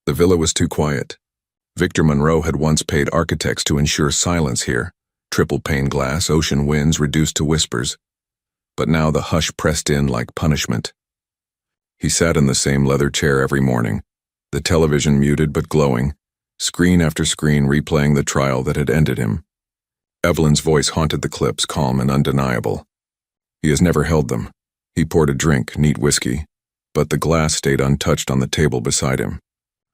The villa was too quiet. Victor Monroe had once paid architects to ensure silence here, triple pane glass, ocean winds reduced to whispers. But now the hush pressed in like punishment. He sat in the same leather chair every morning, the television muted but glowing, screen after screen replaying the trial that had ended him. Evelyn's voice haunted the clips, calm and undeniable. He has never held them. He poured a drink, neat whiskey, but the glass stayed untouched on the table beside him.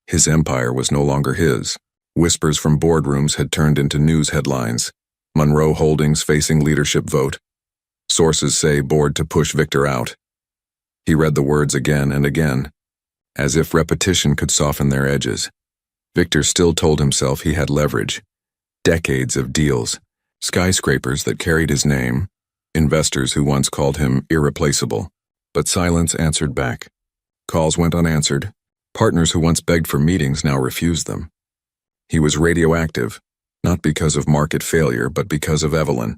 His empire was no longer his. Whispers from boardrooms had turned into news headlines. Monroe Holdings facing leadership vote. Sources say board to push Victor out. He read the words again and again, as if repetition could soften their edges. Victor still told himself he had leverage. Decades of deals, skyscrapers that carried his name, investors who once called him irreplaceable. But silence answered back. Calls went unanswered. Partners who once begged for meetings now refused them. He was radioactive, not because of market failure, but because of Evelyn.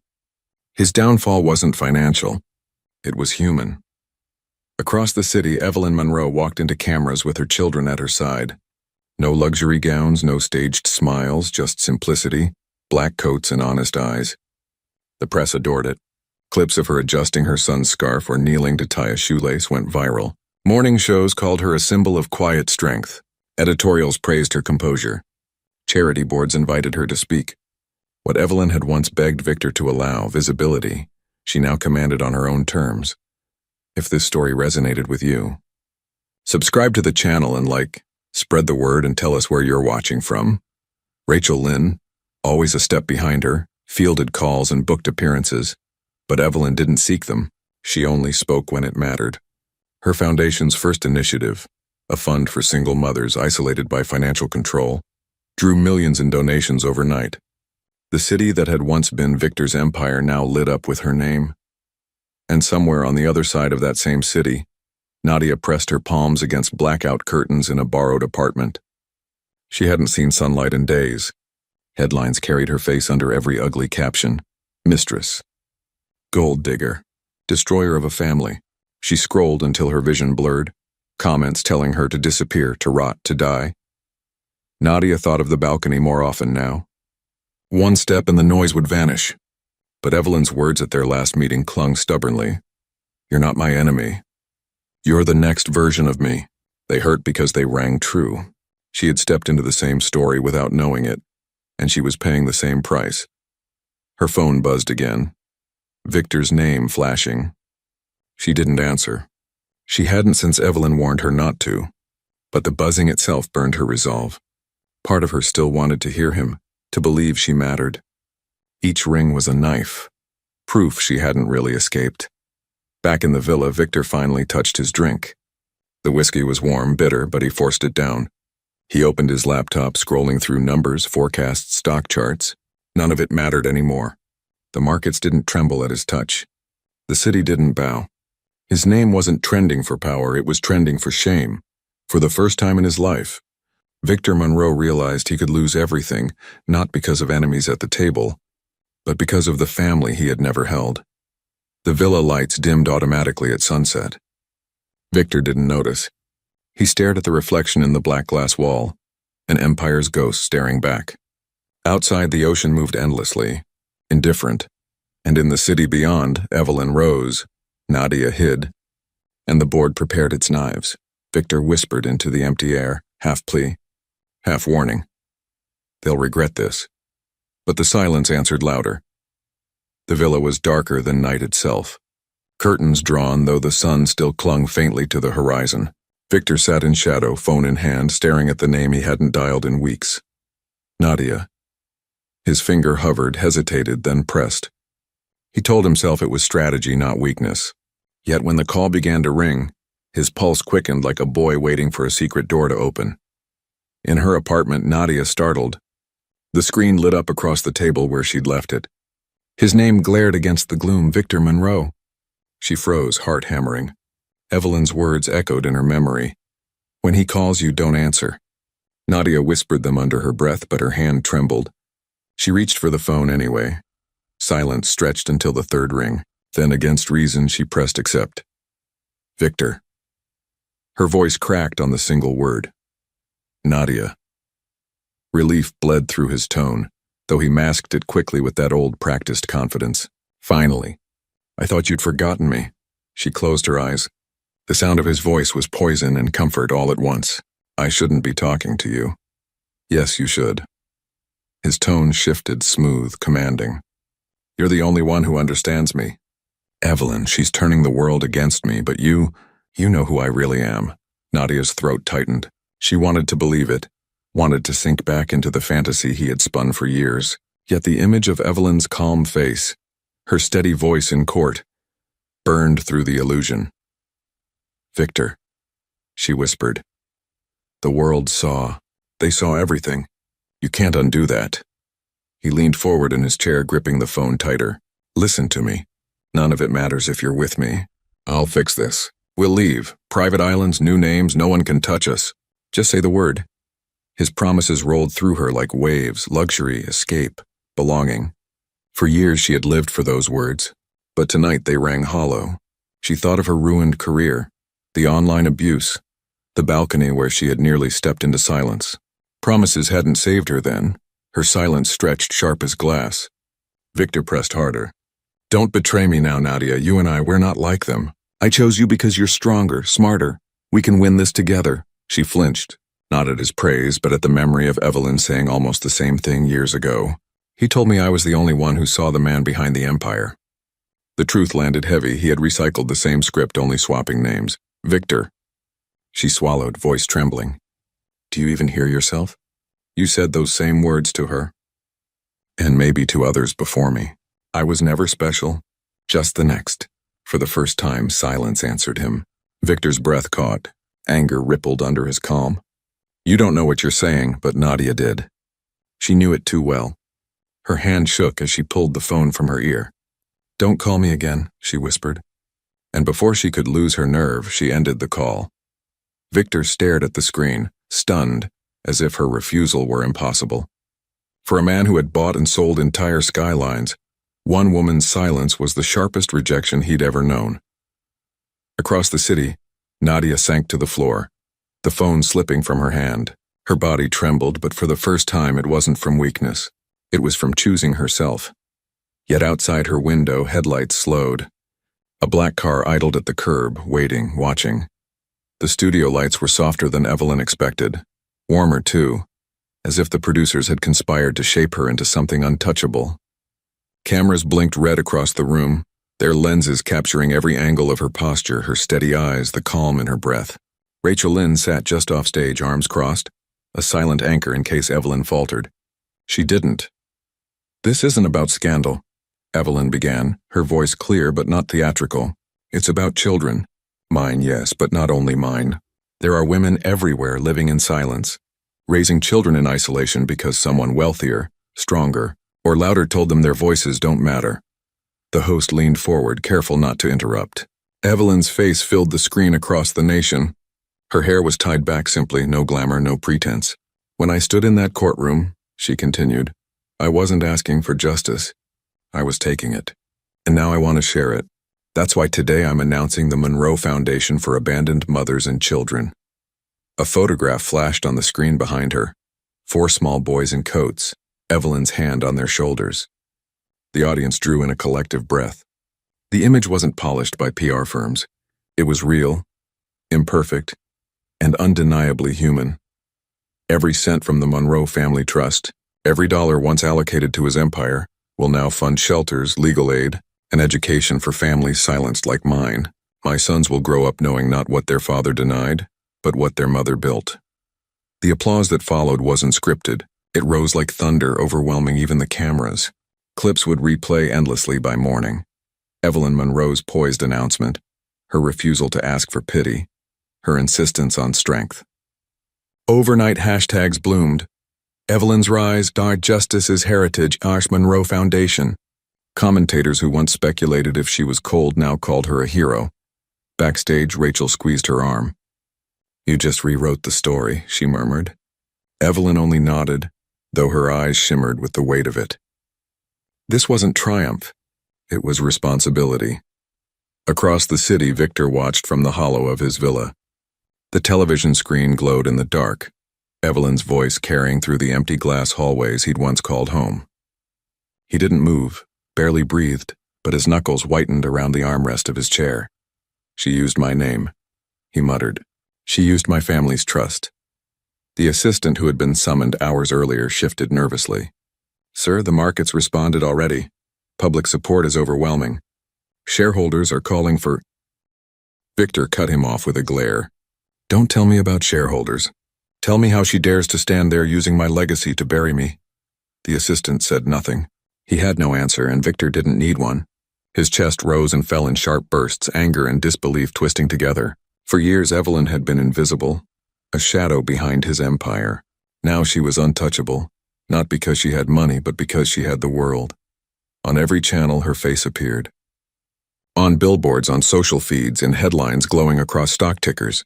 His downfall wasn't financial. It was human. Across the city, Evelyn Monroe walked into cameras with her children at her side. No luxury gowns, no staged smiles, just simplicity, black coats and honest eyes. The press adored it. Clips of her adjusting her son's scarf or kneeling to tie a shoelace went viral. Morning shows called her a symbol of quiet strength. Editorials praised her composure. Charity boards invited her to speak. What Evelyn had once begged Victor to allow, visibility, she now commanded on her own terms. If this story resonated with you, subscribe to the channel and spread the word and tell us where you're watching from. Rachel Lynn, always a step behind her, fielded calls and booked appearances, but Evelyn didn't seek them. She only spoke when it mattered. Her foundation's first initiative, a fund for single mothers isolated by financial control, drew millions in donations overnight. The city that had once been Victor's empire now lit up with her name. And somewhere on the other side of that same city, Nadia pressed her palms against blackout curtains in a borrowed apartment. She hadn't seen sunlight in days. Headlines carried her face under every ugly caption. Mistress. Gold digger. Destroyer of a family. She scrolled until her vision blurred, comments telling her to disappear, to rot, to die. Nadia thought of the balcony more often now. One step and the noise would vanish. But Evelyn's words at their last meeting clung stubbornly. You're not my enemy. You're the next version of me. They hurt because they rang true. She had stepped into the same story without knowing it, and she was paying the same price. Her phone buzzed again. Victor's name flashing. She didn't answer. She hadn't since Evelyn warned her not to. But the buzzing itself burned her resolve. Part of her still wanted to hear him, to believe she mattered. Each ring was a knife, proof she hadn't really escaped. Back in the villa, Victor finally touched his drink. The whiskey was warm, bitter, but he forced it down. He opened his laptop, scrolling through numbers, forecasts, stock charts. None of it mattered anymore. The markets didn't tremble at his touch. The city didn't bow. His name wasn't trending for power, it was trending for shame. For the first time in his life, Victor Monroe realized he could lose everything, not because of enemies at the table, but because of the family he had never held. The villa lights dimmed automatically at sunset. Victor didn't notice. He stared at the reflection in the black glass wall, an empire's ghost staring back. Outside, the ocean moved endlessly, indifferent, and in the city beyond, Evelyn rose, Nadia hid, and the board prepared its knives. Victor whispered into the empty air, half plea, half warning. They'll regret this. But the silence answered louder. The villa was darker than night itself. Curtains drawn, though the sun still clung faintly to the horizon. Victor sat in shadow, phone in hand, staring at the name he hadn't dialed in weeks. Nadia. His finger hovered, hesitated, then pressed. He told himself it was strategy, not weakness. Yet when the call began to ring, his pulse quickened like a boy waiting for a secret door to open. In her apartment, Nadia startled. The screen lit up across the table where she'd left it. His name glared against the gloom, Victor Monroe. She froze, heart hammering. Evelyn's words echoed in her memory. When he calls you, don't answer. Nadia whispered them under her breath, but her hand trembled. She reached for the phone anyway. Silence stretched until the third ring. Then, against reason, she pressed accept. Victor. Her voice cracked on the single word. Nadia. Relief bled through his tone, though he masked it quickly with that old practiced confidence. Finally. I thought you'd forgotten me. She closed her eyes. The sound of his voice was poison and comfort all at once. I shouldn't be talking to you. Yes, you should. His tone shifted, smooth, commanding. You're the only one who understands me. Evelyn, she's turning the world against me, but you know who I really am. Nadia's throat tightened. She wanted to believe it, wanted to sink back into the fantasy he had spun for years. Yet the image of Evelyn's calm face, her steady voice in court, burned through the illusion. Victor, she whispered. The world saw. They saw everything. You can't undo that. He leaned forward in his chair, gripping the phone tighter. Listen to me. None of it matters if you're with me. I'll fix this. We'll leave. Private islands, new names, no one can touch us. Just say the word. His promises rolled through her like waves, luxury, escape, belonging. For years she had lived for those words, but tonight they rang hollow. She thought of her ruined career, the online abuse, the balcony where she had nearly stepped into silence. Promises hadn't saved her then. Her silence stretched sharp as glass. Victor pressed harder. Don't betray me now, Nadia. You and I, we're not like them. I chose you because you're stronger, smarter. We can win this together. She flinched, not at his praise, but at the memory of Evelyn saying almost the same thing years ago. He told me I was the only one who saw the man behind the empire. The truth landed heavy. He had recycled the same script, only swapping names. Victor. She swallowed, voice trembling. Do you even hear yourself? You said those same words to her. And maybe to others before me. I was never special, just the next. For the first time, silence answered him. Victor's breath caught. Anger rippled under his calm. You don't know what you're saying, but Nadia did. She knew it too well. Her hand shook as she pulled the phone from her ear. Don't call me again, she whispered. And before she could lose her nerve, she ended the call. Victor stared at the screen, stunned, as if her refusal were impossible. For a man who had bought and sold entire skylines, one woman's silence was the sharpest rejection he'd ever known. Across the city, Nadia sank to the floor, the phone slipping from her hand. Her body trembled, but for the first time it wasn't from weakness. It was from choosing herself. Yet outside her window, headlights slowed. A black car idled at the curb, waiting, watching. The studio lights were softer than Evelyn expected. Warmer, too, as if the producers had conspired to shape her into something untouchable. Cameras blinked red across the room, their lenses capturing every angle of her posture, her steady eyes, the calm in her breath. Rachel Lynn sat just off stage, arms crossed, a silent anchor in case Evelyn faltered. She didn't. This isn't about scandal, Evelyn began, her voice clear but not theatrical. It's about children. Mine, yes, but not only mine. There are women everywhere living in silence, raising children in isolation because someone wealthier, stronger, or louder told them their voices don't matter. The host leaned forward, careful not to interrupt. Evelyn's face filled the screen across the nation. Her hair was tied back simply, no glamour, no pretense. When I stood in that courtroom, she continued, I wasn't asking for justice. I was taking it. And now I want to share it. That's why today I'm announcing the Monroe Foundation for Abandoned Mothers and Children. A photograph flashed on the screen behind her. 4 small boys in coats, Evelyn's hand on their shoulders. The audience drew in a collective breath. The image wasn't polished by PR firms. It was real, imperfect, and undeniably human. Every cent from the Monroe Family Trust, every dollar once allocated to his empire, will now fund shelters, legal aid, and education for families silenced like mine. My sons will grow up knowing not what their father denied, but what their mother built. The applause that followed wasn't scripted. It rose like thunder, overwhelming even the cameras. Clips would replay endlessly by morning. Evelyn Monroe's poised announcement, her refusal to ask for pity, her insistence on strength. Overnight hashtags bloomed. Evelyn's rise, our justice is heritage, Ash Monroe Foundation. Commentators who once speculated if she was cold now called her a hero. Backstage, Rachel squeezed her arm. You just rewrote the story, she murmured. Evelyn only nodded, though her eyes shimmered with the weight of it. This wasn't triumph. It was responsibility. Across the city, Victor watched from the hollow of his villa. The television screen glowed in the dark. Evelyn's voice carrying through the empty glass hallways he'd once called home. He didn't move, barely breathed, but his knuckles whitened around the armrest of his chair. "She used my name," he muttered. "She used my family's trust." The assistant who had been summoned hours earlier shifted nervously. "Sir, the market's responded already. Public support is overwhelming. Shareholders are calling for—" Victor cut him off with a glare. "Don't tell me about shareholders. Tell me how she dares to stand there using my legacy to bury me." The assistant said nothing. He had no answer, and Victor didn't need one. His chest rose and fell in sharp bursts, anger and disbelief twisting together. For years Evelyn had been invisible, a shadow behind his empire. Now she was untouchable, not because she had money, but because she had the world. On every channel her face appeared. On billboards, on social feeds, in headlines glowing across stock tickers.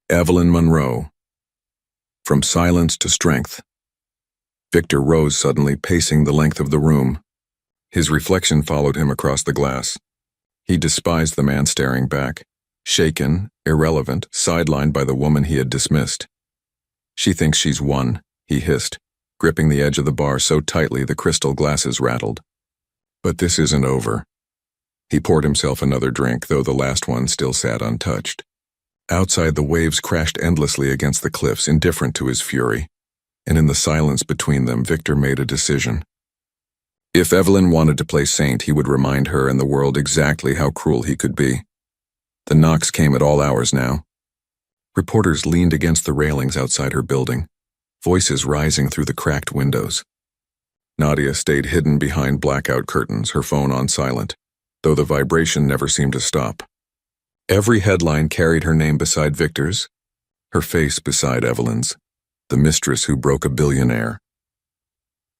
Evelyn Monroe. From silence to strength. Victor rose suddenly, pacing the length of the room. His reflection followed him across the glass. He despised the man staring back, shaken, irrelevant, sidelined by the woman he had dismissed. "She thinks she's won," he hissed, gripping the edge of the bar so tightly the crystal glasses rattled. "But this isn't over." He poured himself another drink, though the last one still sat untouched. Outside, the waves crashed endlessly against the cliffs, indifferent to his fury. And in the silence between them, Victor made a decision. If Evelyn wanted to play saint, he would remind her and the world exactly how cruel he could be. The knocks came at all hours now. Reporters leaned against the railings outside her building, voices rising through the cracked windows. Nadia stayed hidden behind blackout curtains, her phone on silent, though the vibration never seemed to stop. Every headline carried her name beside Victor's, her face beside Evelyn's, the mistress who broke a billionaire.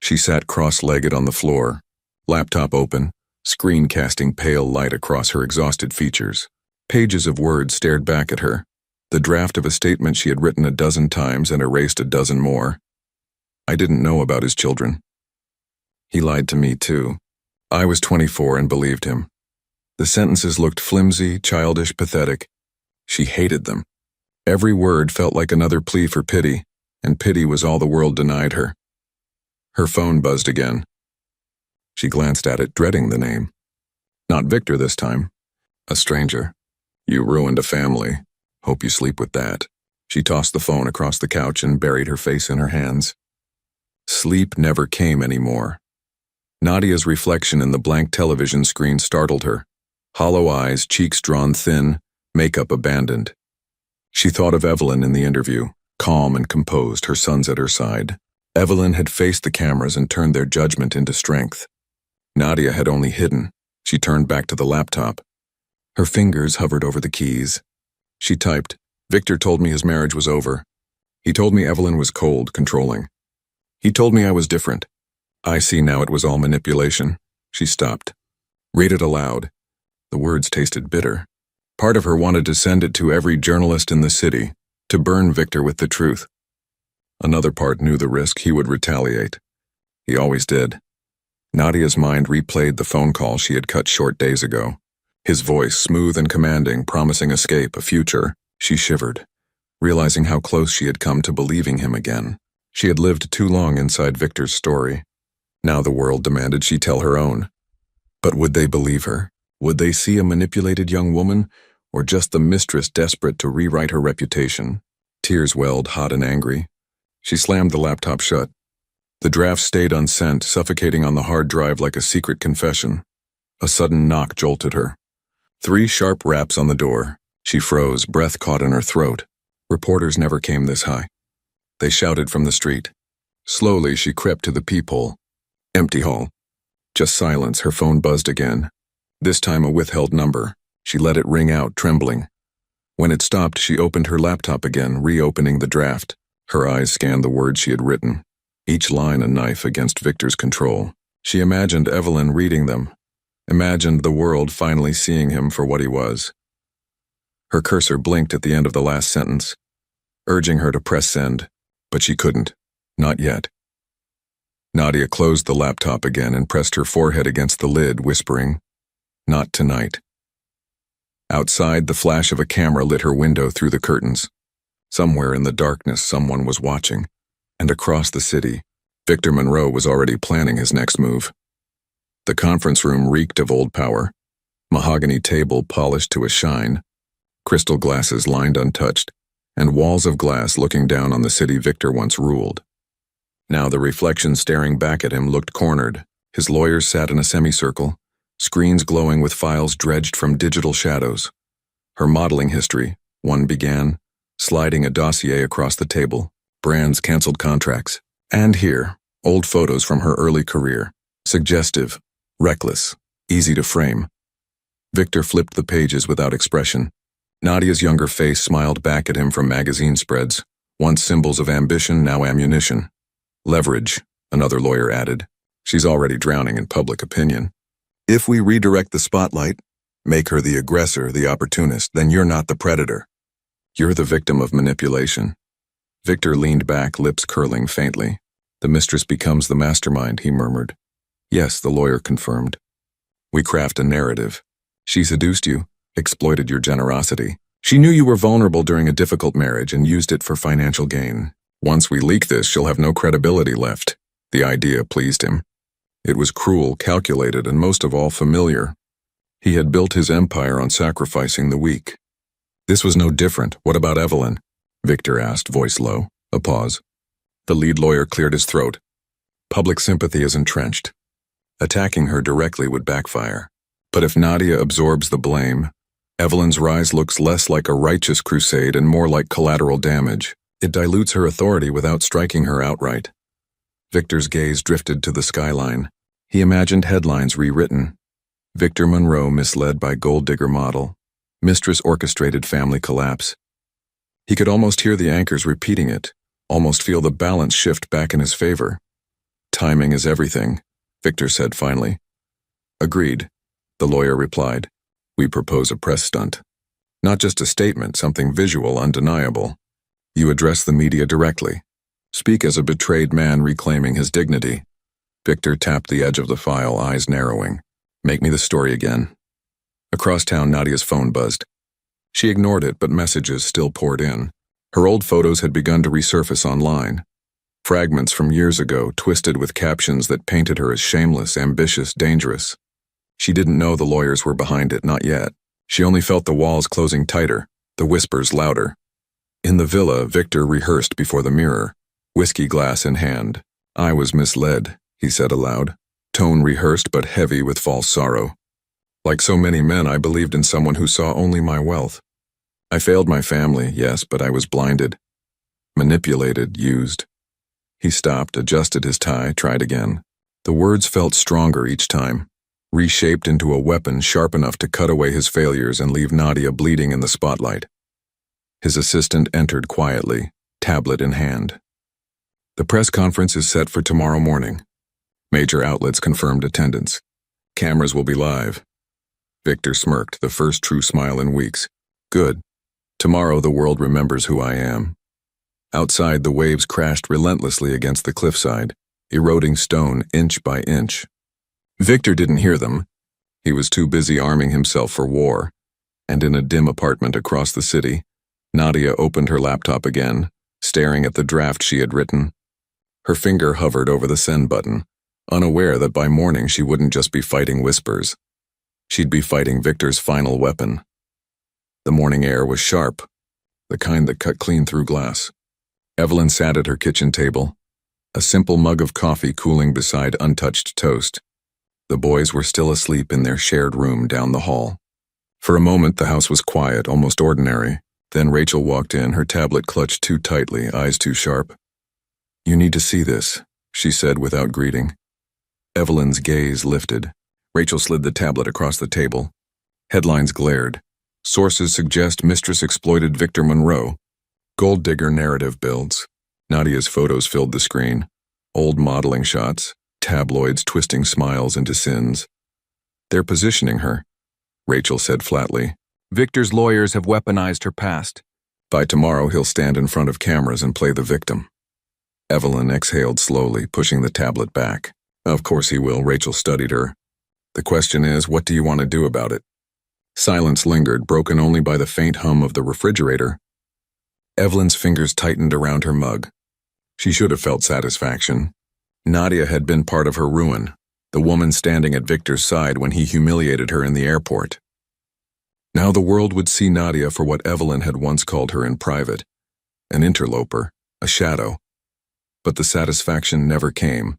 She sat cross-legged on the floor, laptop open, screen casting pale light across her exhausted features. Pages of words stared back at her, the draft of a statement she had written a dozen times and erased a dozen more. "I didn't know about his children. He lied to me too. I was 24 and believed him." The sentences looked flimsy, childish, pathetic. She hated them. Every word felt like another plea for pity, and pity was all the world denied her. Her phone buzzed again. She glanced at it, dreading the name. Not Victor this time. A stranger. "You ruined a family. Hope you sleep with that." She tossed the phone across the couch and buried her face in her hands. Sleep never came anymore. Nadia's reflection in the blank television screen startled her. Hollow eyes, cheeks drawn thin, makeup abandoned. She thought of Evelyn in the interview, calm and composed, her sons at her side. Evelyn had faced the cameras and turned their judgment into strength. Nadia had only hidden. She turned back to the laptop. Her fingers hovered over the keys. She typed, "Victor told me his marriage was over. He told me Evelyn was cold, controlling. He told me I was different. I see now it was all manipulation." She stopped. Read it aloud. The words tasted bitter. Part of her wanted to send it to every journalist in the city, to burn Victor with the truth. Another part knew the risk he would retaliate. He always did. Nadia's mind replayed the phone call she had cut short days ago. His voice, smooth and commanding, promising escape, a future. She shivered, realizing how close she had come to believing him again. She had lived too long inside Victor's story. Now the world demanded she tell her own. But would they believe her? Would they see a manipulated young woman, or just the mistress desperate to rewrite her reputation? Tears welled, hot and angry. She slammed the laptop shut. The draft stayed unsent, suffocating on the hard drive like a secret confession. A sudden knock jolted her. 3 sharp raps on the door. She froze, breath caught in her throat. Reporters never came this high. They shouted from the street. Slowly she crept to the peephole. Empty hall. Just silence. Her phone buzzed again. This time a withheld number. She let it ring out, trembling. When it stopped, she opened her laptop again, reopening the draft. Her eyes scanned the words she had written, each line a knife against Victor's control. She imagined Evelyn reading them, imagined the world finally seeing him for what he was. Her cursor blinked at the end of the last sentence, urging her to press send, but she couldn't. Not yet. Nadia closed the laptop again and pressed her forehead against the lid, whispering, "Not tonight." Outside, the flash of a camera lit her window through the curtains. Somewhere in the darkness, someone was watching, and across the city, Victor Monroe was already planning his next move. The conference room reeked of old power. Mahogany table polished to a shine, crystal glasses lined untouched, and walls of glass looking down on the city Victor once ruled. Now the reflection staring back at him looked cornered. His lawyers sat in a semicircle, screens glowing with files dredged from digital shadows. Her modeling history, one began, sliding a dossier across the table, brands canceled contracts. And here, old photos from her early career, suggestive, reckless, easy to frame. Victor flipped the pages without expression. Nadia's younger face smiled back at him from magazine spreads, once symbols of ambition, now ammunition. Leverage, another lawyer added. She's already drowning in public opinion. If we redirect the spotlight, make her the aggressor, the opportunist, then you're not the predator. You're the victim of manipulation. Victor leaned back, lips curling faintly. The mistress becomes the mastermind, he murmured. Yes, the lawyer confirmed. We craft a narrative. She seduced you, exploited your generosity. She knew you were vulnerable during a difficult marriage and used it for financial gain. Once we leak this, she'll have no credibility left. The idea pleased him. It was cruel, calculated, and most of all familiar. He had built his empire on sacrificing the weak. This was no different. What about Evelyn? Victor asked, voice low. A pause. The lead lawyer cleared his throat. Public sympathy is entrenched. Attacking her directly would backfire. But if Nadia absorbs the blame, Evelyn's rise looks less like a righteous crusade and more like collateral damage. It dilutes her authority without striking her outright. Victor's gaze drifted to the skyline. He imagined headlines rewritten. Victor Monroe misled by gold digger model. Mistress orchestrated family collapse. He could almost hear the anchors repeating it, almost feel the balance shift back in his favor. Timing is everything, Victor said finally. Agreed, the lawyer replied. We propose a press stunt. Not just a statement, something visual, undeniable. You address the media directly. Speak as a betrayed man reclaiming his dignity. Victor tapped the edge of the file, eyes narrowing. Make me the story again. Across town, Nadia's phone buzzed. She ignored it, but messages still poured in. Her old photos had begun to resurface online. Fragments from years ago, twisted with captions that painted her as shameless, ambitious, dangerous. She didn't know the lawyers were behind it, not yet. She only felt the walls closing tighter, the whispers louder. In the villa, Victor rehearsed before the mirror, whiskey glass in hand. I was misled, he said aloud, tone rehearsed but heavy with false sorrow. Like so many men, I believed in someone who saw only my wealth. I failed my family, yes, but I was blinded. Manipulated, used. He stopped, adjusted his tie, tried again. The words felt stronger each time, reshaped into a weapon sharp enough to cut away his failures and leave Nadia bleeding in the spotlight. His assistant entered quietly, tablet in hand. The press conference is set for tomorrow morning. Major outlets confirmed attendance. Cameras will be live. Victor smirked, the first true smile in weeks. Good. Tomorrow the world remembers who I am. Outside, the waves crashed relentlessly against the cliffside, eroding stone inch by inch. Victor didn't hear them. He was too busy arming himself for war. And in a dim apartment across the city, Nadia opened her laptop again, staring at the draft she had written. Her finger hovered over the send button, unaware that by morning she wouldn't just be fighting whispers. She'd be fighting Victor's final weapon. The morning air was sharp, the kind that cut clean through glass. Evelyn sat at her kitchen table, a simple mug of coffee cooling beside untouched toast. The boys were still asleep in their shared room down the hall. For a moment, the house was quiet, almost ordinary. Then Rachel walked in, her tablet clutched too tightly, eyes too sharp. You need to see this, she said without greeting. Evelyn's gaze lifted. Rachel slid the tablet across the table. Headlines glared. Sources suggest Mistress exploited Victor Monroe. Gold digger narrative builds. Nadia's photos filled the screen. Old modeling shots, tabloids twisting smiles into sins. They're positioning her, Rachel said flatly. Victor's lawyers have weaponized her past. By tomorrow, he'll stand in front of cameras and play the victim. Evelyn exhaled slowly, pushing the tablet back. Of course he will, Rachel studied her. The question is, what do you want to do about it? Silence lingered, broken only by the faint hum of the refrigerator. Evelyn's fingers tightened around her mug. She should have felt satisfaction. Nadia had been part of her ruin, the woman standing at Victor's side when he humiliated her in the airport. Now the world would see Nadia for what Evelyn had once called her in private, an interloper, a shadow. But the satisfaction never came.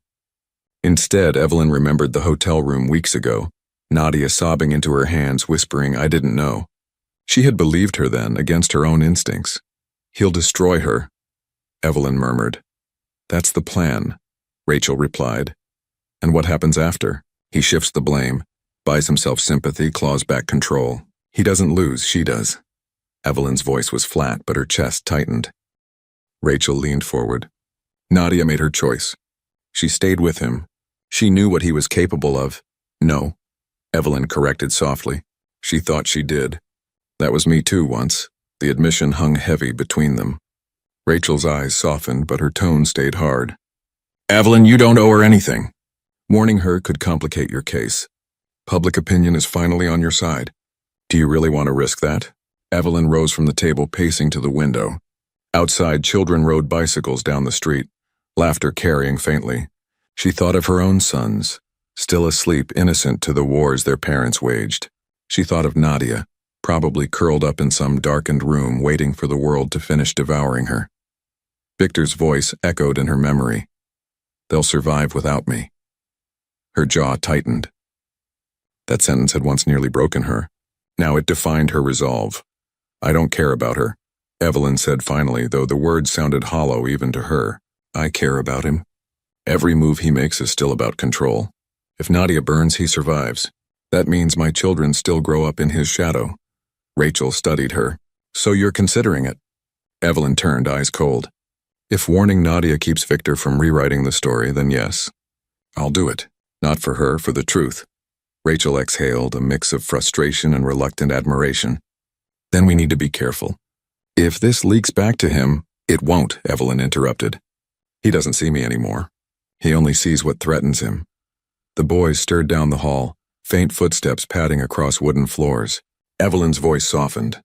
Instead, Evelyn remembered the hotel room weeks ago, Nadia sobbing into her hands, whispering, "I didn't know." She had believed her then, against her own instincts. "He'll destroy her," Evelyn murmured. "That's the plan," Rachel replied. "And what happens after? He shifts the blame, buys himself sympathy, claws back control. He doesn't lose, she does." Evelyn's voice was flat, but her chest tightened. Rachel leaned forward. Nadia made her choice. She stayed with him. She knew what he was capable of. "No," Evelyn corrected softly. "She thought she did. That was me too once." The admission hung heavy between them. Rachel's eyes softened, but her tone stayed hard. "Evelyn, you don't owe her anything. Warning her could complicate your case. Public opinion is finally on your side. Do you really want to risk that?" Evelyn rose from the table, pacing to the window. Outside, children rode bicycles down the street, laughter carrying faintly. She thought of her own sons, still asleep, innocent to the wars their parents waged. She thought of Nadia, probably curled up in some darkened room, waiting for the world to finish devouring her. Victor's voice echoed in her memory. "They'll survive without me." Her jaw tightened. That sentence had once nearly broken her. Now it defined her resolve. "I don't care about her," Evelyn said finally, though the words sounded hollow even to her. "I care about him. Every move he makes is still about control. If Nadia burns, he survives. That means my children still grow up in his shadow." Rachel studied her. "So you're considering it?" Evelyn turned, eyes cold. "If warning Nadia keeps Victor from rewriting the story, then yes. I'll do it. Not for her, for the truth." Rachel exhaled, a mix of frustration and reluctant admiration. "Then we need to be careful. If this leaks back to him—" "It won't," Evelyn interrupted. "He doesn't see me anymore. He only sees what threatens him." The boys stirred down the hall, faint footsteps padding across wooden floors. Evelyn's voice softened.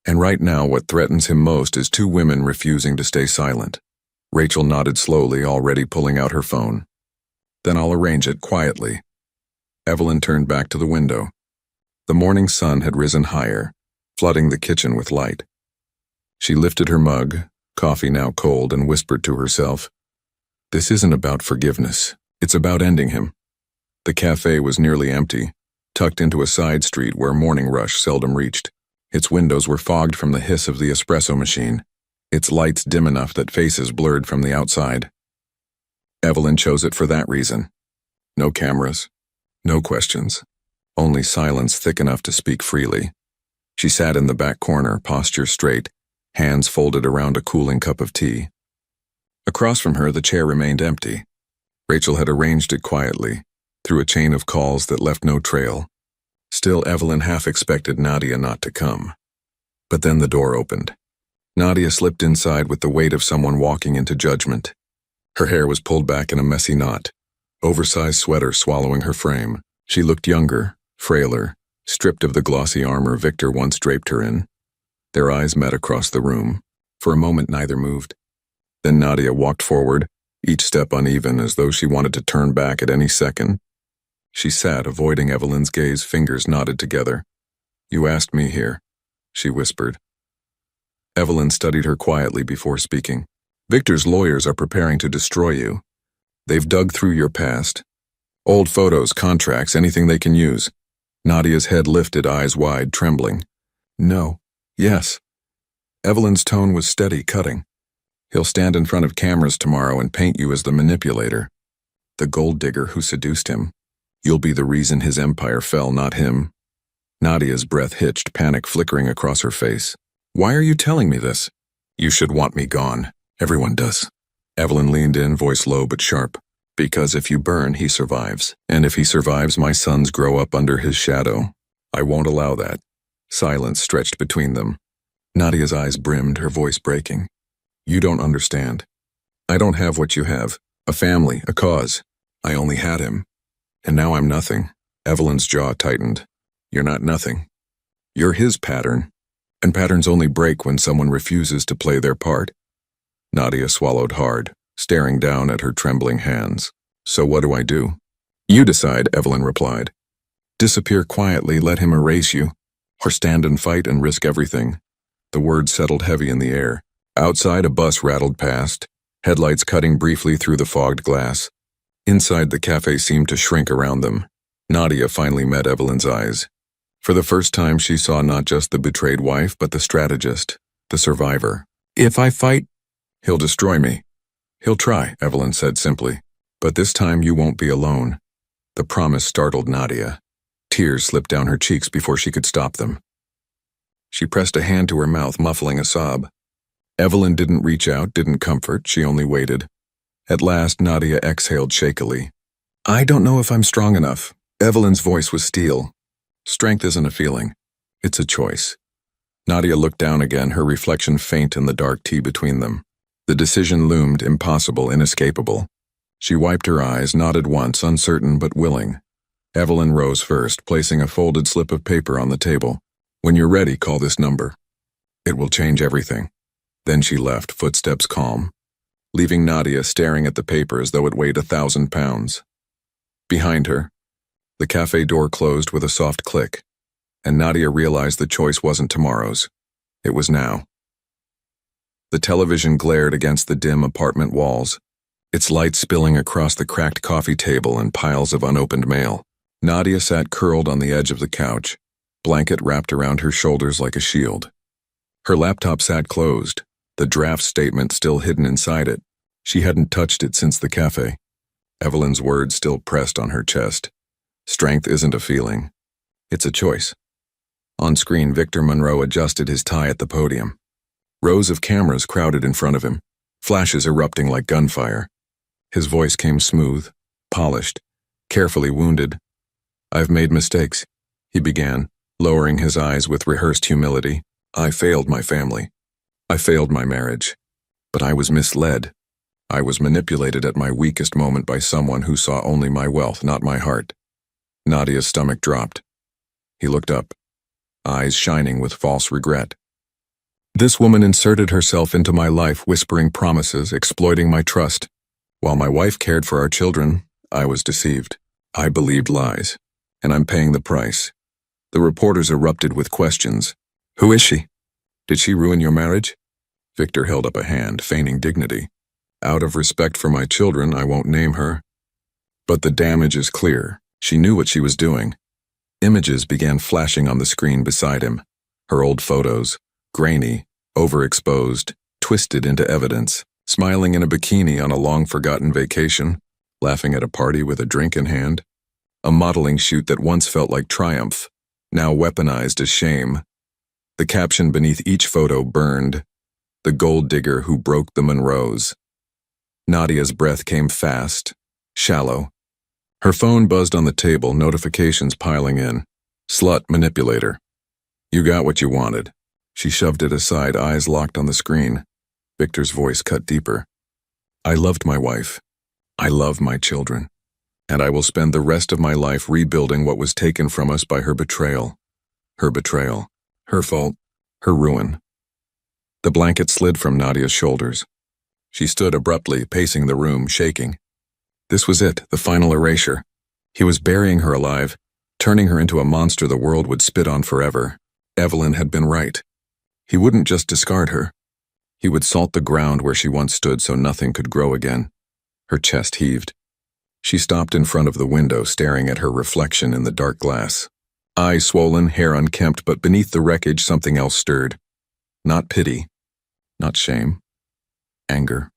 "And right now what threatens him most is two women refusing to stay silent." Rachel nodded slowly, already pulling out her phone. "Then I'll arrange it quietly." Evelyn turned back to the window. The morning sun had risen higher, flooding the kitchen with light. She lifted her mug, coffee now cold, and whispered to herself, "This isn't about forgiveness. It's about ending him." The cafe was nearly empty, tucked into a side street where morning rush seldom reached. Its windows were fogged from the hiss of the espresso machine, its lights dim enough that faces blurred from the outside. Evelyn chose it for that reason. No cameras, no questions, only silence thick enough to speak freely. She sat in the back corner, posture straight, hands folded around a cooling cup of tea. Across from her, the chair remained empty. Rachel had arranged it quietly, through a chain of calls that left no trail. Still, Evelyn half expected Nadia not to come. But then the door opened. Nadia slipped inside with the weight of someone walking into judgment. Her hair was pulled back in a messy knot, oversized sweater swallowing her frame. She looked younger, frailer, stripped of the glossy armor Victor once draped her in. Their eyes met across the room. For a moment, neither moved. Then Nadia walked forward, each step uneven, as though she wanted to turn back at any second. She sat, avoiding Evelyn's gaze, fingers knotted together. "You asked me here," she whispered. Evelyn studied her quietly before speaking. "Victor's lawyers are preparing to destroy you. They've dug through your past. Old photos, contracts, anything they can use." Nadia's head lifted, eyes wide, trembling. "No. Yes." Evelyn's tone was steady, cutting. "He'll stand in front of cameras tomorrow and paint you as the manipulator, the gold digger who seduced him. You'll be the reason his empire fell, not him." Nadia's breath hitched, panic flickering across her face. "Why are you telling me this?" "You should want me gone. Everyone does." Evelyn leaned in, voice low but sharp. "Because if you burn, he survives. And if he survives, my sons grow up under his shadow. I won't allow that." Silence stretched between them. Nadia's eyes brimmed, her voice breaking. "You don't understand. I don't have what you have. A family, a cause. I only had him. And now I'm nothing." Evelyn's jaw tightened. "You're not nothing. You're his pattern. And patterns only break when someone refuses to play their part. Nadia swallowed hard, staring down at her trembling hands. So what do I do? You decide, Evelyn replied. Disappear quietly, let him erase you, or stand and fight and risk everything. The words settled heavy in the air. Outside, a bus rattled past, headlights cutting briefly through the fogged glass. Inside, the cafe seemed to shrink around them. Nadia finally met Evelyn's eyes. For the first time, she saw not just the betrayed wife, but the strategist, the survivor. If I fight, he'll destroy me. He'll try, Evelyn said simply. But this time you won't be alone. The promise startled Nadia. Tears slipped down her cheeks before she could stop them. She pressed a hand to her mouth, muffling a sob. Evelyn didn't reach out, didn't comfort, she only waited. At last, Nadia exhaled shakily. I don't know if I'm strong enough. Evelyn's voice was steel. Strength isn't a feeling. It's a choice. Nadia looked down again, her reflection faint in the dark tea between them. The decision loomed impossible, inescapable. She wiped her eyes, nodded once, uncertain but willing. Evelyn rose first, placing a folded slip of paper on the table. When you're ready, call this number. It will change everything. Then she left, footsteps calm, leaving Nadia staring at the paper as though it weighed 1,000 pounds. Behind her, the cafe door closed with a soft click, and Nadia realized the choice wasn't tomorrow's. It was now. The television glared against the dim apartment walls, its light spilling across the cracked coffee table and piles of unopened mail. Nadia sat curled on the edge of the couch, blanket wrapped around her shoulders like a shield. Her laptop sat closed, the draft statement still hidden inside it. She hadn't touched it since the cafe. Evelyn's words still pressed on her chest. Strength isn't a feeling. It's a choice. On screen, Victor Monroe adjusted his tie at the podium. Rows of cameras crowded in front of him, flashes erupting like gunfire. His voice came smooth, polished, carefully wounded. I've made mistakes, he began, lowering his eyes with rehearsed humility. I failed my family. I failed my marriage. But I was misled. I was manipulated at my weakest moment by someone who saw only my wealth, not my heart. Nadia's stomach dropped. He looked up, eyes shining with false regret. This woman inserted herself into my life, whispering promises, exploiting my trust. While my wife cared for our children, I was deceived. I believed lies, and I'm paying the price. The reporters erupted with questions. Who is she? Did she ruin your marriage? Victor held up a hand, feigning dignity. Out of respect for my children, I won't name her. But the damage is clear. She knew what she was doing. Images began flashing on the screen beside him. Her old photos, grainy, overexposed, twisted into evidence, smiling in a bikini on a long-forgotten vacation, laughing at a party with a drink in hand. A modeling shoot that once felt like triumph, now weaponized as shame. The caption beneath each photo burned, the gold digger who broke the Monroes. Nadia's breath came fast, shallow. Her phone buzzed on the table, notifications piling in. Slut manipulator. You got what you wanted. She shoved it aside, eyes locked on the screen. Victor's voice cut deeper. I loved my wife. I love my children. And I will spend the rest of my life rebuilding what was taken from us by her betrayal. Her betrayal. Her fault. Her ruin. The blanket slid from Nadia's shoulders. She stood abruptly, pacing the room, shaking. This was it, the final erasure. He was burying her alive, turning her into a monster the world would spit on forever. Evelyn had been right. He wouldn't just discard her. He would salt the ground where she once stood so nothing could grow again. Her chest heaved. She stopped in front of the window, staring at her reflection in the dark glass. Eyes swollen, hair unkempt, but beneath the wreckage something else stirred. Not pity. Not shame. Anger.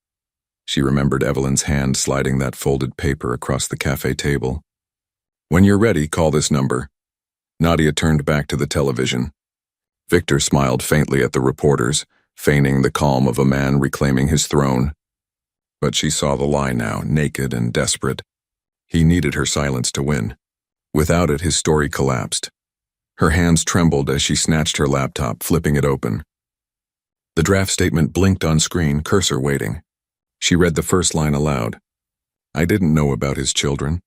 She remembered Evelyn's hand sliding that folded paper across the cafe table. When you're ready, call this number. Nadia turned back to the television. Victor smiled faintly at the reporters, feigning the calm of a man reclaiming his throne. But she saw the lie now, naked and desperate. He needed her silence to win. Without it, his story collapsed. Her hands trembled as she snatched her laptop, flipping it open. The draft statement blinked on screen, cursor waiting. She read the first line aloud. I didn't know about his children.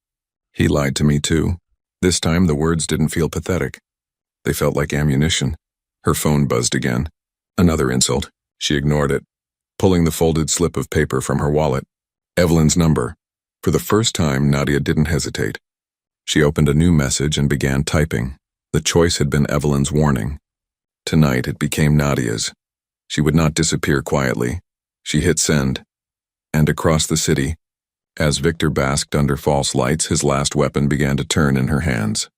He lied to me too. This time the words didn't feel pathetic. They felt like ammunition. Her phone buzzed again. Another insult. She ignored it, pulling the folded slip of paper from her wallet. Evelyn's number. For the first time, Nadia didn't hesitate. She opened a new message and began typing. The choice had been Evelyn's warning. Tonight it became Nadia's. She would not disappear quietly. She hit send. And across the city, as Victor basked under false lights, his last weapon began to turn in her hands.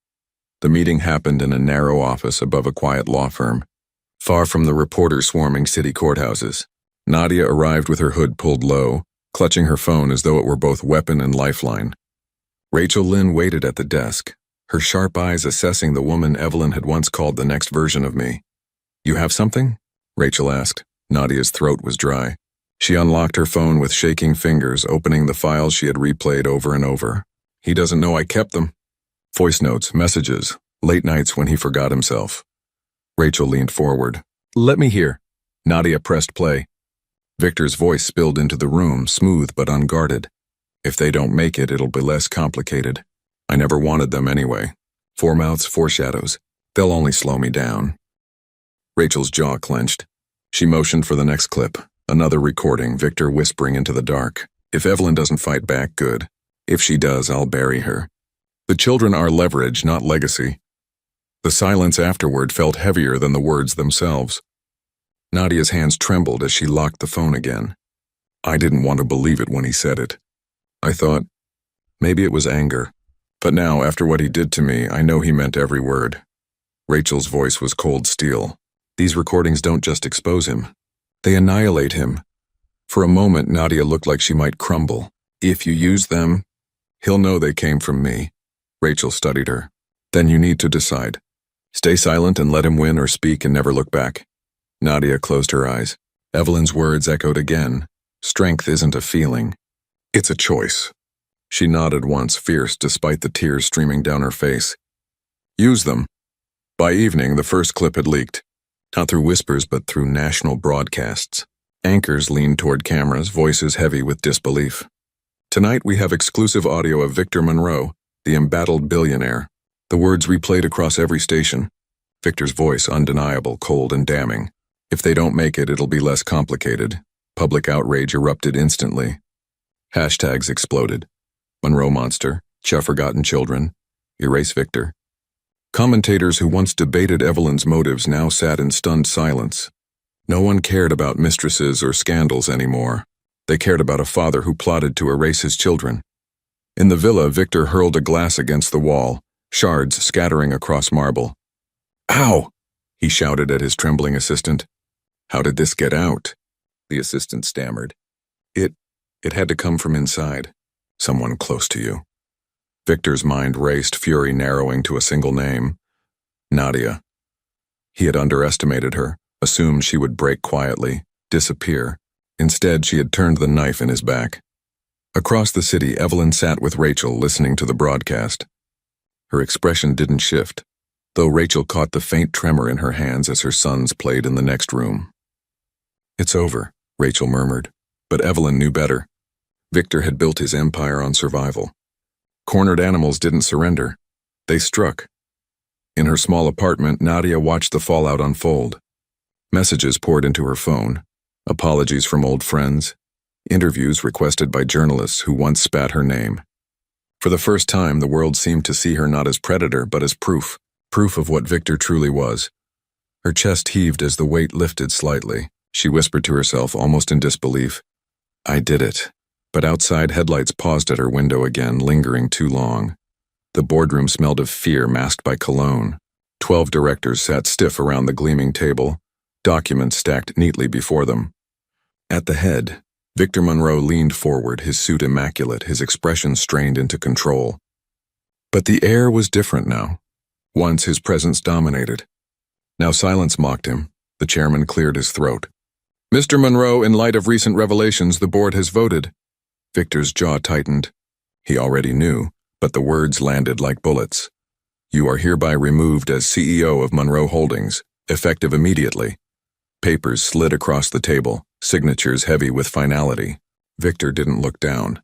The meeting happened in a narrow office above a quiet law firm, far from the reporter-swarming city courthouses. Nadia arrived with her hood pulled low, clutching her phone as though it were both weapon and lifeline. Rachel Lynn waited at the desk, her sharp eyes assessing the woman Evelyn had once called the next version of me. "You have something?" Rachel asked. Nadia's throat was dry. She unlocked her phone with shaking fingers, opening the files she had replayed over and over. "He doesn't know I kept them." Voice notes, messages, late nights when he forgot himself. Rachel leaned forward. "Let me hear." Nadia pressed play. Victor's voice spilled into the room, smooth but unguarded. "If they don't make it, it'll be less complicated. I never wanted them anyway. Four mouths, four shadows. They'll only slow me down." Rachel's jaw clenched. She motioned for the next clip. Another recording, Victor whispering into the dark. "If Evelyn doesn't fight back, good. If she does, I'll bury her. The children are leverage, not legacy." The silence afterward felt heavier than the words themselves. Nadia's hands trembled as she locked the phone again. I didn't want to believe it when he said it. I thought, maybe it was anger. But now, after what he did to me, I know he meant every word. Rachel's voice was cold steel. "These recordings don't just expose him. They annihilate him." For a moment, Nadia looked like she might crumble. "If you use them, he'll know they came from me." Rachel studied her. "Then you need to decide. Stay silent and let him win, or speak and never look back." Nadia closed her eyes. Evelyn's words echoed again. "Strength isn't a feeling. It's a choice." She nodded once, fierce despite the tears streaming down her face. "Use them." By evening, the first clip had leaked. Not through whispers, but through national broadcasts. Anchors leaned toward cameras, voices heavy with disbelief. "Tonight we have exclusive audio of Victor Monroe, the embattled billionaire." The words replayed across every station. Victor's voice undeniable, cold and damning. "If they don't make it, it'll be less complicated." Public outrage erupted instantly. Hashtags exploded. Monroe Monster, Cha Forgotten Children, Erase Victor. Commentators who once debated Evelyn's motives now sat in stunned silence. No one cared about mistresses or scandals anymore. They cared about a father who plotted to erase his children. In the villa, Victor hurled a glass against the wall, shards scattering across marble. "Ow!" he shouted at his trembling assistant. "How did this get out?" The assistant stammered. It had to come from inside. Someone close to you." Victor's mind raced, fury narrowing to a single name. Nadia. He had underestimated her, assumed she would break quietly, disappear. Instead, she had turned the knife in his back. Across the city, Evelyn sat with Rachel, listening to the broadcast. Her expression didn't shift, though Rachel caught the faint tremor in her hands as her sons played in the next room. "It's over," Rachel murmured, but Evelyn knew better. Victor had built his empire on survival. Cornered animals didn't surrender. They struck. In her small apartment, Nadia watched the fallout unfold. Messages poured into her phone, apologies from old friends, interviews requested by journalists who once spat her name. For the first time, the world seemed to see her not as predator, but as proof of what Victor truly was. Her chest heaved as the weight lifted slightly. She whispered to herself, almost in disbelief, "I did it." But outside, headlights paused at her window again, lingering too long. The boardroom smelled of fear masked by cologne. 12 directors sat stiff around the gleaming table, documents stacked neatly before them. At the head, Victor Monroe leaned forward, his suit immaculate, his expression strained into control. But the air was different now. Once his presence dominated. Now silence mocked him. The chairman cleared his throat. "Mr. Monroe, in light of recent revelations, the board has voted." Victor's jaw tightened. He already knew, but the words landed like bullets. "You are hereby removed as CEO of Monroe Holdings, effective immediately." Papers slid across the table, signatures heavy with finality. Victor didn't look down.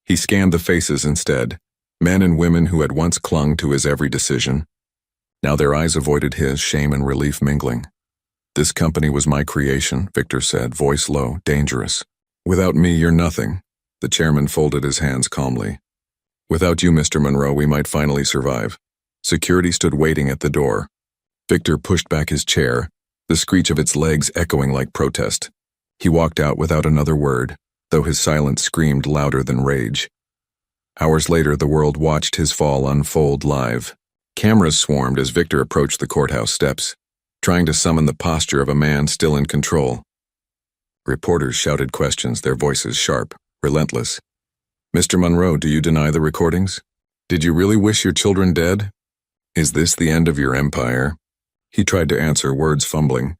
He scanned the faces instead, men and women who had once clung to his every decision. Now their eyes avoided his, shame and relief mingling. This company was my creation, Victor said, voice low, dangerous. Without me, you're nothing. The chairman folded his hands calmly. Without you, Mr. Monroe, we might finally survive. Security stood waiting at the door. Victor pushed back his chair, the screech of its legs echoing like protest. He walked out without another word, though his silence screamed louder than rage. Hours later, the world watched his fall unfold live. Cameras swarmed as Victor approached the courthouse steps, trying to summon the posture of a man still in control. Reporters shouted questions, their voices sharp, relentless. Mr. Monroe, do you deny the recordings? Did you really wish your children dead? Is this the end of your empire? He tried to answer, words fumbling.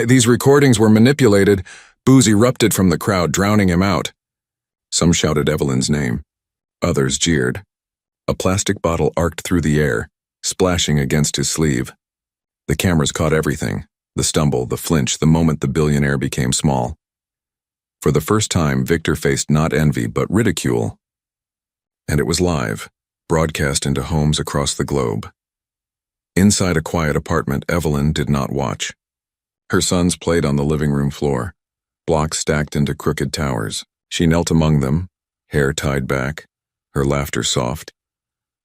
These recordings were manipulated. Boos erupted from the crowd, drowning him out. Some shouted Evelyn's name. Others jeered. A plastic bottle arced through the air, splashing against his sleeve. The cameras caught everything, the stumble, the flinch, the moment the billionaire became small. For the first time, Victor faced not envy, but ridicule. And it was live, broadcast into homes across the globe. Inside a quiet apartment, Evelyn did not watch. Her sons played on the living room floor, blocks stacked into crooked towers. She knelt among them, hair tied back, her laughter soft,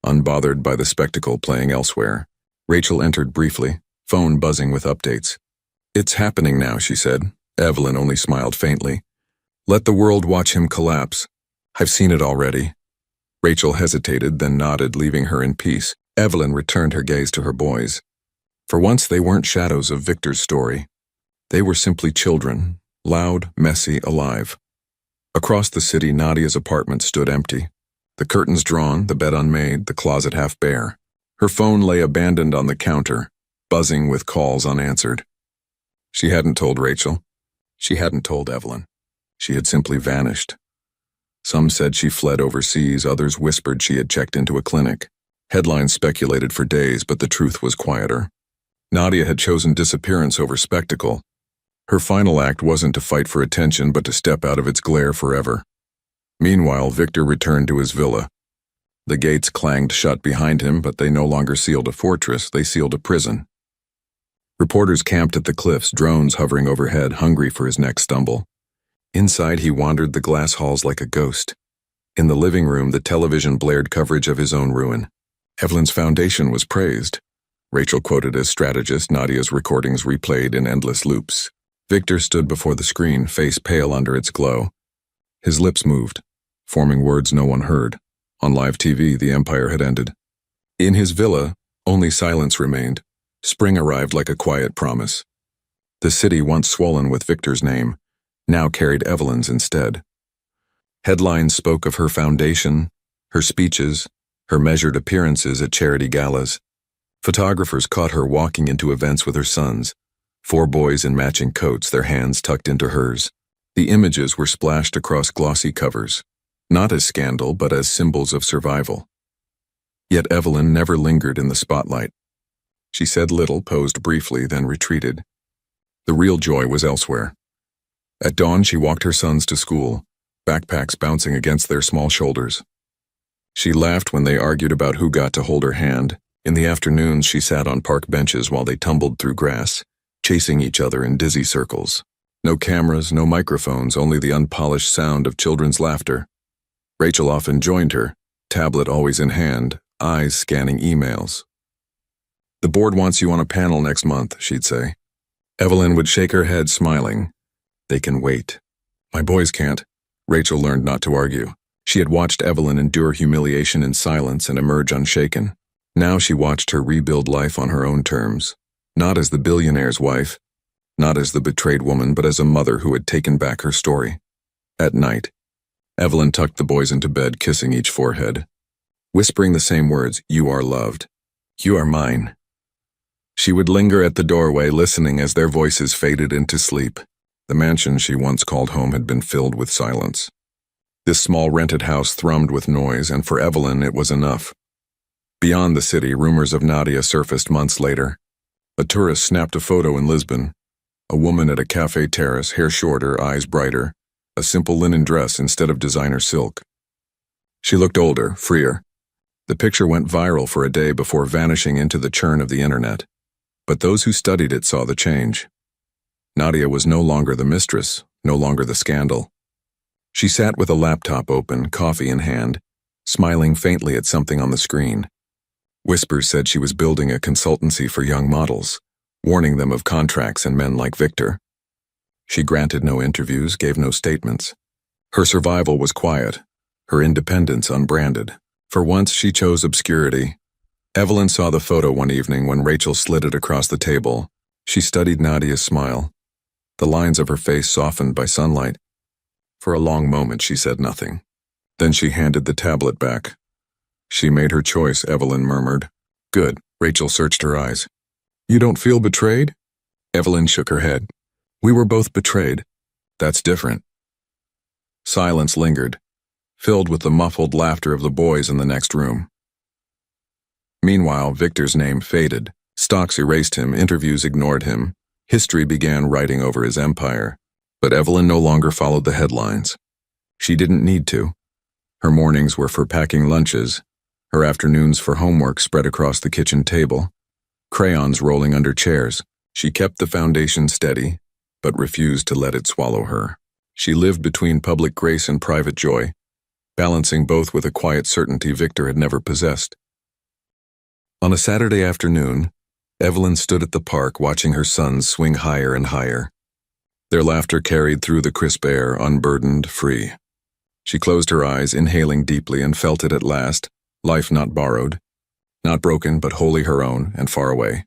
unbothered by the spectacle playing elsewhere. Rachel entered briefly, phone buzzing with updates. It's happening now, she said. Evelyn only smiled faintly. Let the world watch him collapse. I've seen it already. Rachel hesitated, then nodded, leaving her in peace. Evelyn returned her gaze to her boys. For once, they weren't shadows of Victor's story. They were simply children, loud, messy, alive. Across the city, Nadia's apartment stood empty. The curtains drawn, the bed unmade, the closet half bare. Her phone lay abandoned on the counter, buzzing with calls unanswered. She hadn't told Rachel. She hadn't told Evelyn. She had simply vanished. Some said she fled overseas, others whispered she had checked into a clinic. Headlines speculated for days, but the truth was quieter. Nadia had chosen disappearance over spectacle. Her final act wasn't to fight for attention, but to step out of its glare forever. Meanwhile, Victor returned to his villa. The gates clanged shut behind him, but they no longer sealed a fortress, they sealed a prison. Reporters camped at the cliffs, drones hovering overhead, hungry for his next stumble. Inside, he wandered the glass halls like a ghost. In the living room, the television blared coverage of his own ruin. Evelyn's foundation was praised. Rachel quoted as strategist, Nadia's recordings replayed in endless loops. Victor stood before the screen, face pale under its glow. His lips moved, forming words no one heard. On live TV, the empire had ended. In his villa, only silence remained. Spring arrived like a quiet promise. The city, once swollen with Victor's name, now carried Evelyn's instead. Headlines spoke of her foundation, her speeches, her measured appearances at charity galas. Photographers caught her walking into events with her sons, 4 boys in matching coats, their hands tucked into hers. The images were splashed across glossy covers, not as scandal, but as symbols of survival. Yet Evelyn never lingered in the spotlight. She said little, posed briefly, then retreated. The real joy was elsewhere. At dawn, she walked her sons to school, backpacks bouncing against their small shoulders. She laughed when they argued about who got to hold her hand. In the afternoons, she sat on park benches while they tumbled through grass, chasing each other in dizzy circles. No cameras, no microphones, only the unpolished sound of children's laughter. Rachel often joined her, tablet always in hand, eyes scanning emails. The board wants you on a panel next month, she'd say. Evelyn would shake her head, smiling. They can wait. My boys can't. Rachel learned not to argue. She had watched Evelyn endure humiliation in silence and emerge unshaken. Now she watched her rebuild life on her own terms, not as the billionaire's wife, not as the betrayed woman, but as a mother who had taken back her story. At night, Evelyn tucked the boys into bed, kissing each forehead, whispering the same words, "You are loved. You are mine." She would linger at the doorway, listening as their voices faded into sleep. The mansion she once called home had been filled with silence. This small rented house thrummed with noise, and for Evelyn it was enough. Beyond the city, rumors of Nadia surfaced months later. A tourist snapped a photo in Lisbon. A woman at a cafe terrace, hair shorter, eyes brighter, a simple linen dress instead of designer silk. She looked older, freer. The picture went viral for a day before vanishing into the churn of the internet. But those who studied it saw the change. Nadia was no longer the mistress, no longer the scandal. She sat with a laptop open, coffee in hand, smiling faintly at something on the screen. Whispers said she was building a consultancy for young models, warning them of contracts and men like Victor. She granted no interviews, gave no statements. Her survival was quiet, her independence unbranded. For once, she chose obscurity. Evelyn saw the photo one evening when Rachel slid it across the table. She studied Nadia's smile. The lines of her face softened by sunlight. For a long moment, she said nothing. Then she handed the tablet back. She made her choice, Evelyn murmured. Good. Rachel searched her eyes. You don't feel betrayed? Evelyn shook her head. We were both betrayed. That's different. Silence lingered, filled with the muffled laughter of the boys in the next room. Meanwhile, Victor's name faded. Stocks erased him, interviews ignored him. History began writing over his empire. But Evelyn no longer followed the headlines. She didn't need to. Her mornings were for packing lunches, her afternoons for homework spread across the kitchen table, crayons rolling under chairs. She kept the foundation steady, but refused to let it swallow her. She lived between public grace and private joy, balancing both with a quiet certainty Victor had never possessed. On a Saturday afternoon, Evelyn stood at the park watching her sons swing higher and higher. Their laughter carried through the crisp air, unburdened, free. She closed her eyes, inhaling deeply, and felt it at last, life not borrowed, not broken but wholly her own and far away.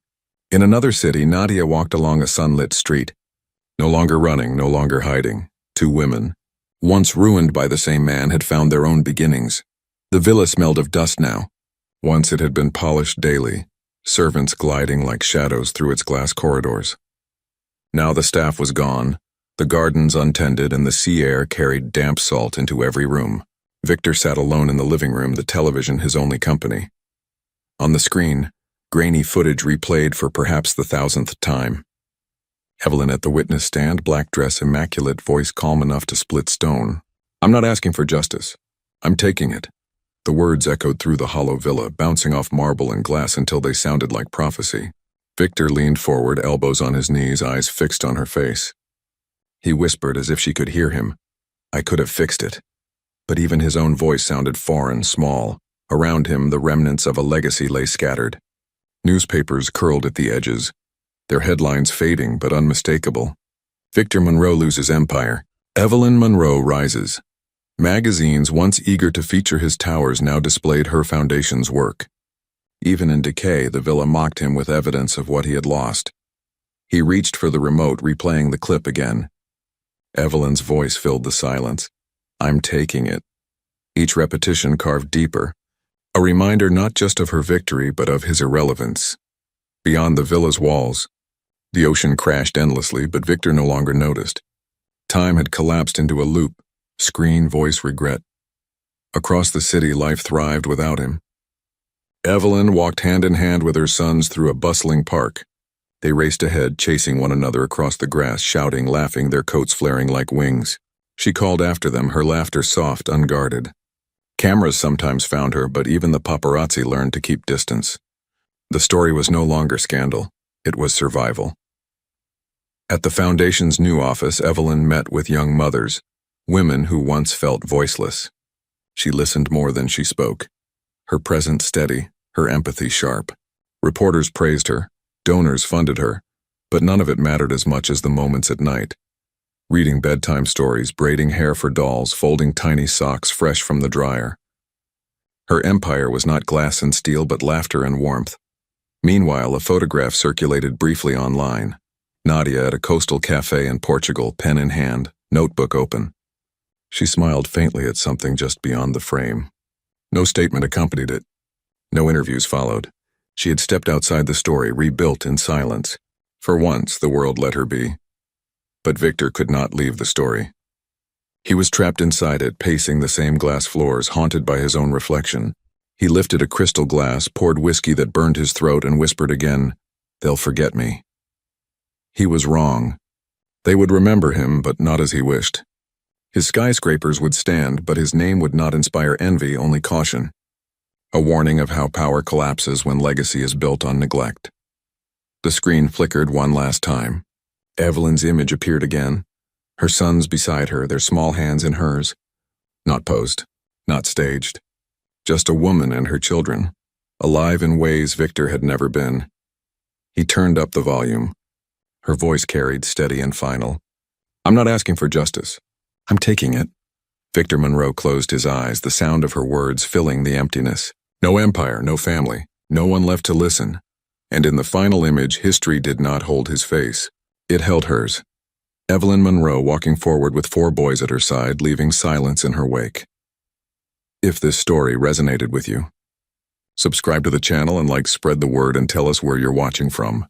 In another city, Nadia walked along a sunlit street. No longer running, no longer hiding. Two women, once ruined by the same man, had found their own beginnings. The villa smelled of dust now. Once it had been polished daily, servants gliding like shadows through its glass corridors. Now the staff was gone, the gardens untended, and the sea air carried damp salt into every room. Victor sat alone in the living room, the television his only company. On the screen, grainy footage replayed for perhaps the 1,000th time. Evelyn at the witness stand, black dress immaculate, voice calm enough to split stone. I'm not asking for justice. I'm taking it. The words echoed through the hollow villa, bouncing off marble and glass until they sounded like prophecy. Victor leaned forward, elbows on his knees, eyes fixed on her face. He whispered as if she could hear him. I could have fixed it. But even his own voice sounded foreign, small. Around him, the remnants of a legacy lay scattered. Newspapers curled at the edges, their headlines fading but unmistakable. Victor Monroe loses empire. Evelyn Monroe rises. Magazines, once eager to feature his towers, now displayed her foundation's work. Even in decay, the villa mocked him with evidence of what he had lost. He reached for the remote, replaying the clip again. Evelyn's voice filled the silence. I'm taking it. Each repetition carved deeper. A reminder not just of her victory, but of his irrelevance. Beyond the villa's walls, the ocean crashed endlessly, but Victor no longer noticed. Time had collapsed into a loop. Screen, voice, regret. Across the city, life thrived without him. Evelyn walked hand in hand with her sons through a bustling park. They raced ahead, chasing one another across the grass, shouting, laughing, their coats flaring like wings. She called after them, her laughter soft, unguarded. Cameras sometimes found her, but even the paparazzi learned to keep distance. The story was no longer scandal. It was survival. At the Foundation's new office, Evelyn met with young mothers, women who once felt voiceless. She listened more than she spoke. Her presence steady, her empathy sharp. Reporters praised her, donors funded her, but none of it mattered as much as the moments at night. Reading bedtime stories, braiding hair for dolls, folding tiny socks fresh from the dryer. Her empire was not glass and steel, but laughter and warmth. Meanwhile, a photograph circulated briefly online. Nadia at a coastal cafe in Portugal, pen in hand, notebook open. She smiled faintly at something just beyond the frame. No statement accompanied it. No interviews followed. She had stepped outside the story, rebuilt in silence. For once, the world let her be. But Victor could not leave the story. He was trapped inside it, pacing the same glass floors, haunted by his own reflection. He lifted a crystal glass, poured whiskey that burned his throat, and whispered again, "They'll forget me." He was wrong. They would remember him, but not as he wished. His skyscrapers would stand, but his name would not inspire envy, only caution. A warning of how power collapses when legacy is built on neglect. The screen flickered one last time. Evelyn's image appeared again. Her sons beside her, their small hands in hers. Not posed, not staged. Just a woman and her children, alive in ways Victor had never been. He turned up the volume. Her voice carried, steady and final. I'm not asking for justice. I'm taking it. Victor Monroe closed his eyes, the sound of her words filling the emptiness. No empire, no family, no one left to listen. And in the final image, history did not hold his face. It held hers. Evelyn Monroe walking forward with 4 boys at her side, leaving silence in her wake. If this story resonated with you, subscribe to the channel and spread the word and tell us where you're watching from.